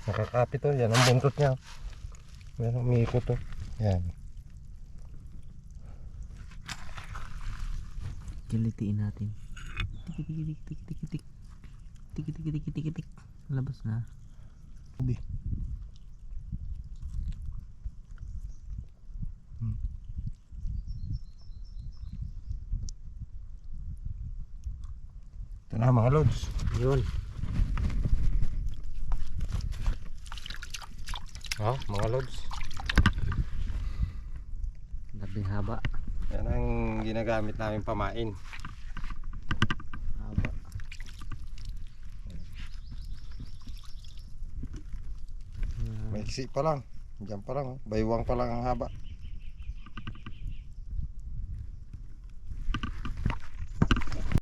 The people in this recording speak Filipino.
Nakakapit to. Yan ang buntot niya. Meron umiikot to. Yan. Kilitiin natin. Tik tik tik tik tik tik. Tik tik tik tik tik tik. Labas na. Ubi. Ito na mga lods. Yun. Mga lods. Labing haba. Yan ang ginagamit namin pamain. Haba. Maiksi pa lang. Diyan pa lang. Baywang pa lang ang haba.